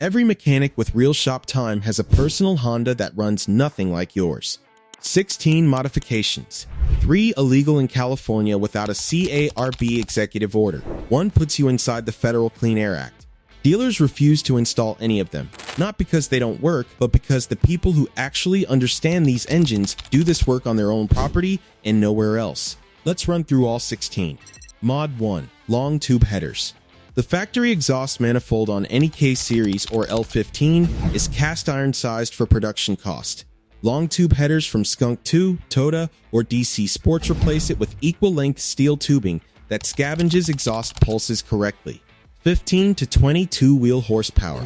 Every mechanic with real shop time has a personal Honda that runs nothing like yours. 16 modifications. 3 illegal in California without a CARB executive order. 1 puts you inside the Federal Clean Air Act. Dealers refuse to install any of them, not because they don't work, but because the people who actually understand these engines do this work on their own property and nowhere else. Let's run through all 16. Mod 1. Long tube headers. The factory exhaust manifold on any K-Series or L15 is cast iron sized for production cost. Long tube headers from Skunk 2, Toda, or DC Sports replace it with equal length steel tubing that scavenges exhaust pulses correctly. 15 to 22 wheel horsepower.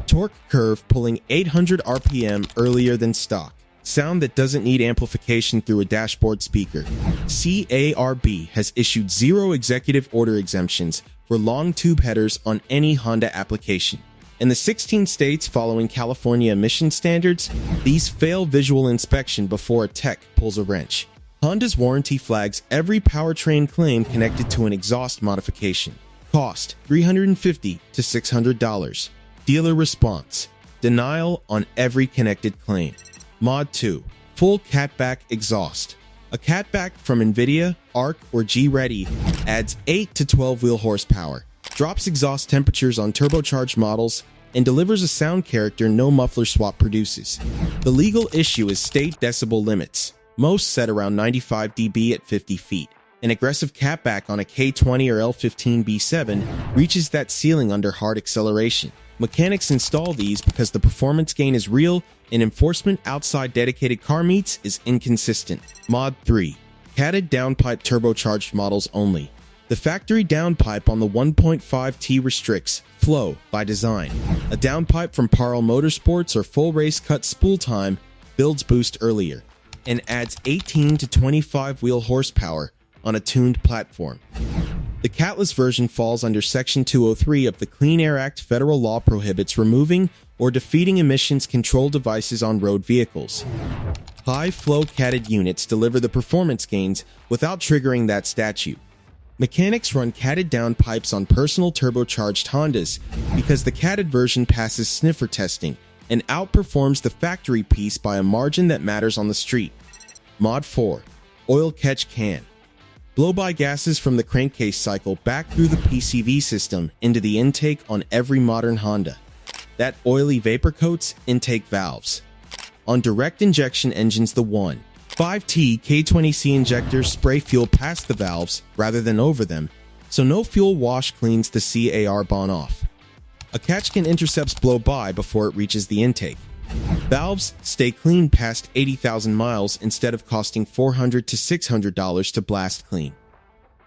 Torque curve pulling 800 RPM earlier than stock. Sound that doesn't need amplification through a dashboard speaker. CARB has issued 0 executive order exemptions for long tube headers on any Honda application. In the 16 states following California emission standards, these fail visual inspection before a tech pulls a wrench. Honda's warranty flags every powertrain claim connected to an exhaust modification. Cost $350 to $600. Dealer response: denial on every connected claim. Mod 2. Full catback exhaust. A catback from NVIDIA, ARC, or G-Ready adds 8 to 12 wheel horsepower, drops exhaust temperatures on turbocharged models, and delivers a sound character no muffler swap produces. The legal issue is state decibel limits, most set around 95 dB at 50 feet. An aggressive catback on a K20 or L15 B7 reaches that ceiling under hard acceleration. Mechanics install these because the performance gain is real and enforcement outside dedicated car meets is inconsistent. Mod 3. Catted downpipe turbocharged models only. The factory downpipe on the 1.5T restricts flow by design. A downpipe from Parle Motorsports or full race cut spool time builds boost earlier and adds 18 to 25 wheel horsepower on a tuned platform. The catless version falls under Section 203 of the Clean Air Act. Federal law prohibits removing or defeating emissions control devices on road vehicles. High-flow catted units deliver the performance gains without triggering that statute. Mechanics run catted downpipes on personal turbocharged Hondas because the catted version passes sniffer testing and outperforms the factory piece by a margin that matters on the street. Mod 4. Oil catch can. Blow-by gases from the crankcase cycle back through the PCV system into the intake on every modern Honda. That oily vapor coats intake valves. On direct injection engines, the 1.5T K20C injectors spray fuel past the valves rather than over them, so no fuel wash cleans the CAR bond off. A catch can intercepts blow-by before it reaches the intake. Valves stay clean past 80,000 miles instead of costing $400 to $600 to blast clean.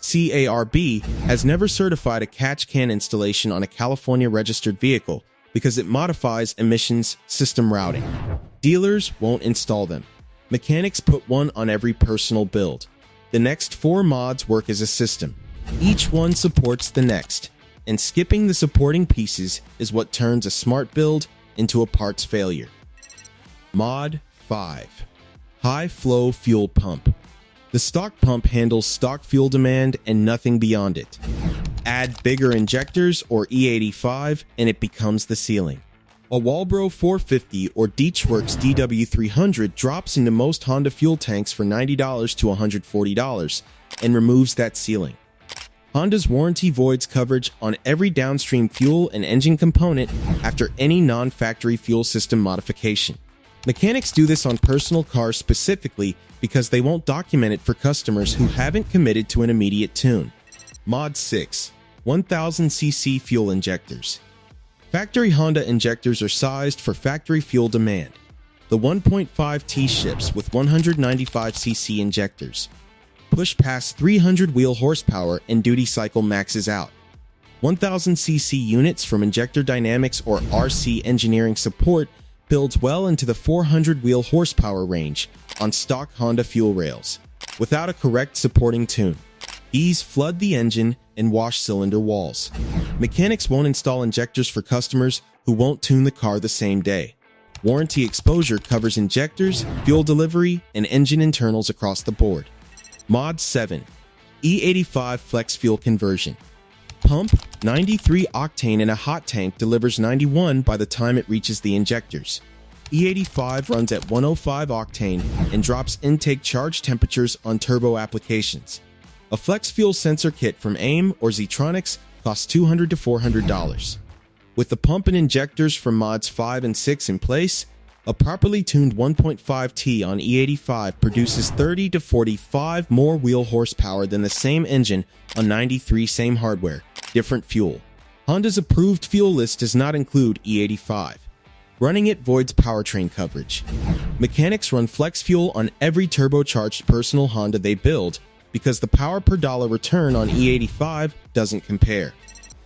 CARB has never certified a catch can installation on a California registered vehicle because it modifies emissions system routing. Dealers won't install them. Mechanics put one on every personal build. The next 4 mods work as a system. Each one supports the next, and skipping the supporting pieces is what turns a smart build into a parts failure. Mod 5. High flow fuel pump. The stock pump handles stock fuel demand and nothing beyond it. Add bigger injectors or E85 and it becomes the ceiling. A Walbro 450 or Deechworks DW300 drops into most Honda fuel tanks for $90 to $140 and removes that ceiling. Honda's warranty voids coverage on every downstream fuel and engine component after any non-factory fuel system modification. Mechanics do this on personal cars specifically because they won't document it for customers who haven't committed to an immediate tune. Mod 6. 1000cc fuel injectors. Factory Honda injectors are sized for factory fuel demand. The 1.5T ships with 195cc injectors. Push past 300 wheel horsepower and duty cycle maxes out. 1000cc units from Injector Dynamics or RC Engineering support builds well into the 400 wheel horsepower range on stock Honda fuel rails, without a correct supporting tune. These flood the engine and wash cylinder walls. Mechanics won't install injectors for customers who won't tune the car the same day. Warranty exposure covers injectors, fuel delivery, and engine internals across the board. Mod 7. E85 Flex Fuel Conversion. Pump, 93 octane in a hot tank delivers 91 by the time it reaches the injectors. E85 runs at 105 octane and drops intake charge temperatures on turbo applications. A flex fuel sensor kit from AIM or Zetronics costs $200 to $400. With the pump and injectors from mods 5 and 6 in place, a properly tuned 1.5T on E85 produces 30 to 45 more wheel horsepower than the same engine on 93 same hardware, different fuel. Honda's approved fuel list does not include E85. Running it voids powertrain coverage. Mechanics run flex fuel on every turbocharged personal Honda they build because the power per dollar return on E85 doesn't compare.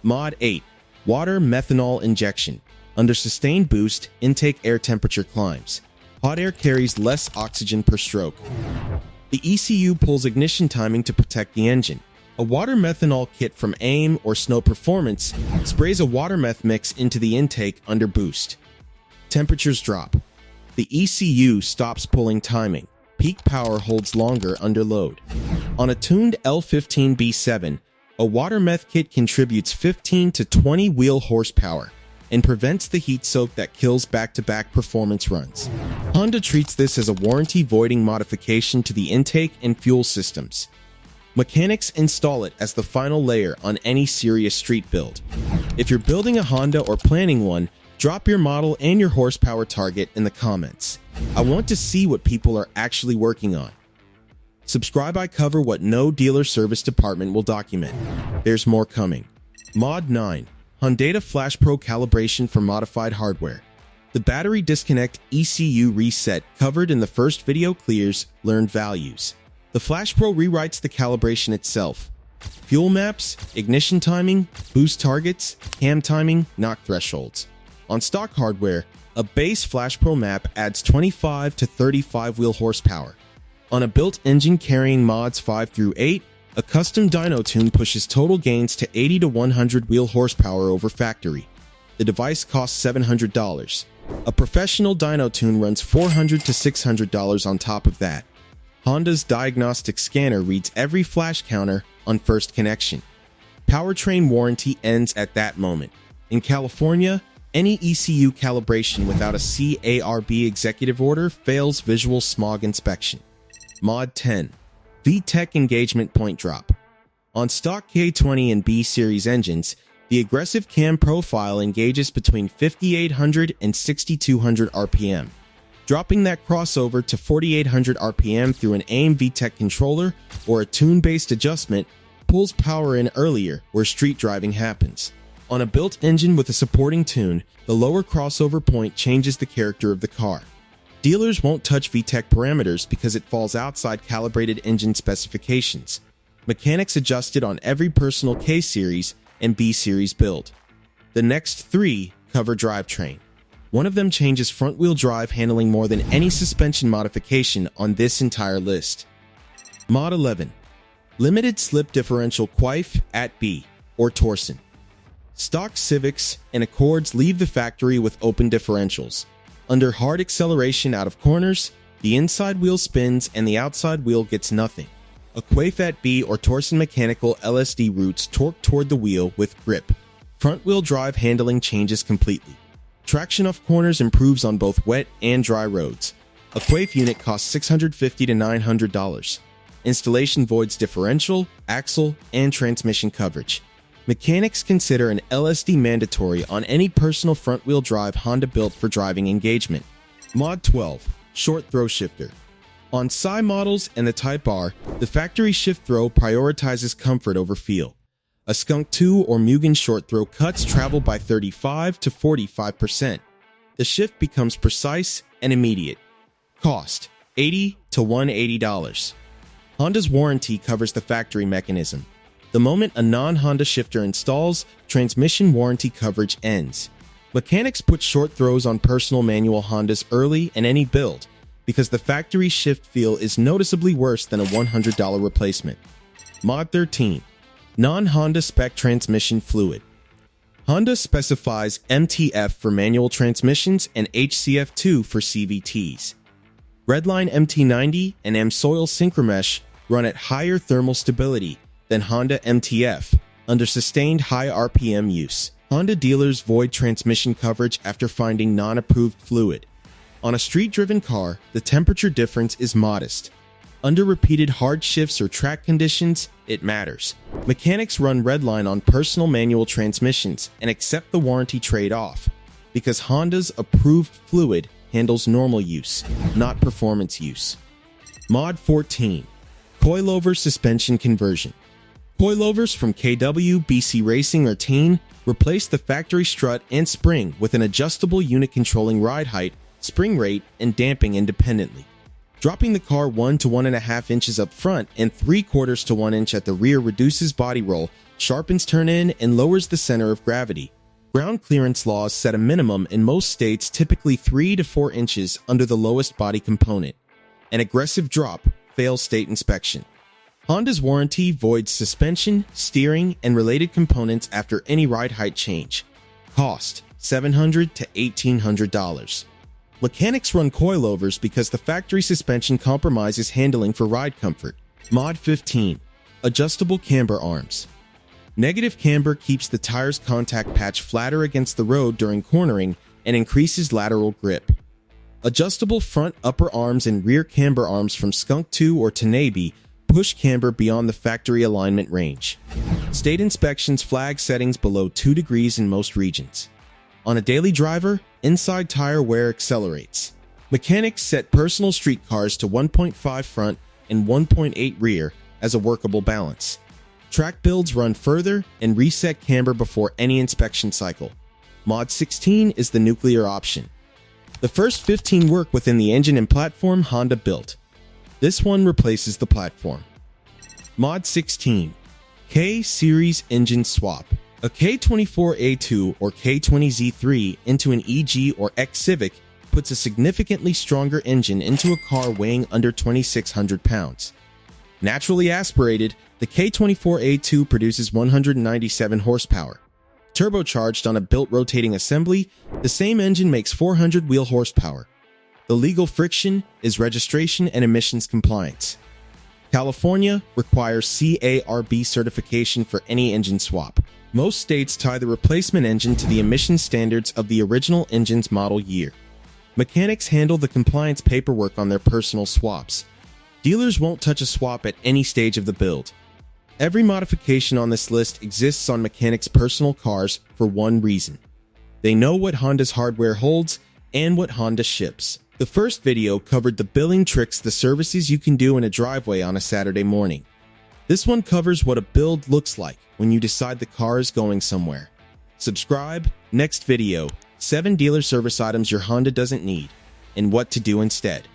Mod 8. Water methanol injection. Under sustained boost, intake air temperature climbs. Hot air carries less oxygen per stroke. The ECU pulls ignition timing to protect the engine. A water methanol kit from AIM or Snow Performance sprays a water meth mix into the intake under boost. Temperatures drop. The ECU stops pulling timing. Peak power holds longer under load. On a tuned L15B7, a water meth kit contributes 15 to 20 wheel horsepower and prevents the heat soak that kills back-to-back performance runs. Honda treats this as a warranty-voiding modification to the intake and fuel systems. Mechanics install it as the final layer on any serious street build. If you're building a Honda or planning one, drop your model and your horsepower target in the comments. I want to see what people are actually working on. Subscribe. I cover what no dealer service department will document. There's more coming. Mod 9. Honda Flash Pro calibration for modified hardware. The battery disconnect ECU reset covered in the first video clears learned values. The Flash Pro rewrites the calibration itself. Fuel maps, ignition timing, boost targets, cam timing, knock thresholds. On stock hardware, a base Flash Pro map adds 25 to 35 wheel horsepower. On a built engine carrying mods 5 through 8, a custom dyno tune pushes total gains to 80 to 100 wheel horsepower over factory. The device costs $700. A professional dyno tune runs $400 to $600 on top of that. Honda's diagnostic scanner reads every flash counter on first connection. Powertrain warranty ends at that moment. In California, any ECU calibration without a CARB executive order fails visual smog inspection. Mod 10. VTEC engagement point drop. On stock K20 and B series engines, the aggressive cam profile engages between 5,800 and 6,200 RPM. Dropping that crossover to 4,800 RPM through an AIM VTEC controller or a tune-based adjustment pulls power in earlier where street driving happens. On a built engine with a supporting tune, the lower crossover point changes the character of the car. Dealers won't touch VTEC parameters because it falls outside calibrated engine specifications. Mechanics adjust it on every personal K series and B series build. The next 3 cover drivetrain. One of them changes front-wheel drive, handling more than any suspension modification on this entire list. Mod 11. Limited slip differential quiff at B or torsion. Stock Civics and Accords leave the factory with open differentials. Under hard acceleration out of corners, the inside wheel spins and the outside wheel gets nothing. A quiff at B or torsion mechanical LSD routes torque toward the wheel with grip. Front-wheel drive handling changes completely. Traction off corners improves on both wet and dry roads. A quiff unit costs $650 to $900. Installation voids differential, axle, and transmission coverage. Mechanics consider an LSD mandatory on any personal front-wheel drive Honda built for driving engagement. Mod 12. Short throw shifter. On Psy models and the Type R, the factory shift throw prioritizes comfort over feel. A Skunk 2 or Mugen short throw cuts travel by 35 to 45%. The shift becomes precise and immediate. Cost: $80 to $180. Honda's warranty covers the factory mechanism. The moment a non-Honda shifter installs, transmission warranty coverage ends. Mechanics put short throws on personal manual Hondas early in any build because the factory shift feel is noticeably worse than a $100 replacement. Mod 13. Non-Honda spec transmission fluid. Honda specifies MTF for manual transmissions and HCF2 for CVTs. Redline MT90 and M-Soil Synchromesh run at higher thermal stability than Honda MTF, under sustained high RPM use. Honda dealers void transmission coverage after finding non-approved fluid. On a street-driven car, the temperature difference is modest. Under repeated hard shifts or track conditions, it matters. Mechanics run redline on personal manual transmissions and accept the warranty trade-off, because Honda's approved fluid handles normal use, not performance use. Mod 14. Coilover suspension conversion. Coilovers from KW, BC Racing, or Teen replace the factory strut and spring with an adjustable unit controlling ride height, spring rate, and damping independently. Dropping the car 1 to 1.5 inches up front and 3/4 to 1 inch at the rear reduces body roll, sharpens turn-in, and lowers the center of gravity. Ground clearance laws set a minimum in most states, typically 3 to 4 inches under the lowest body component. An aggressive drop fails state inspection. Honda's warranty voids suspension, steering, and related components after any ride height change. Cost $700 to $1,800. Mechanics run coilovers because the factory suspension compromises handling for ride comfort. Mod 15. Adjustable camber arms. Negative camber keeps the tire's contact patch flatter against the road during cornering and increases lateral grip. Adjustable front upper arms and rear camber arms from Skunk 2 or Tanabe push camber beyond the factory alignment range. State inspections flag settings below 2 degrees in most regions. On a daily driver, inside tire wear accelerates. Mechanics set personal street cars to 1.5 front and 1.8 rear as a workable balance. Track builds run further and reset camber before any inspection cycle. Mod 16 is the nuclear option. The first 15 work within the engine and platform Honda built. This one replaces the platform. Mod 16. K-Series engine swap. A K24A2 or K20Z3 into an EG or X Civic puts a significantly stronger engine into a car weighing under 2,600 pounds. Naturally aspirated, the K24A2 produces 197 horsepower. Turbocharged on a built rotating assembly, the same engine makes 400 wheel horsepower. The legal friction is registration and emissions compliance. California requires CARB certification for any engine swap. Most states tie the replacement engine to the emission standards of the original engine's model year. Mechanics handle the compliance paperwork on their personal swaps. Dealers won't touch a swap at any stage of the build. Every modification on this list exists on mechanics' personal cars for one reason. They know what Honda's hardware holds and what Honda ships. The first video covered the billing tricks, the services you can do in a driveway on a Saturday morning. This one covers what a build looks like when you decide the car is going somewhere. Subscribe. Next video, 7 dealer service items your Honda doesn't need and what to do instead.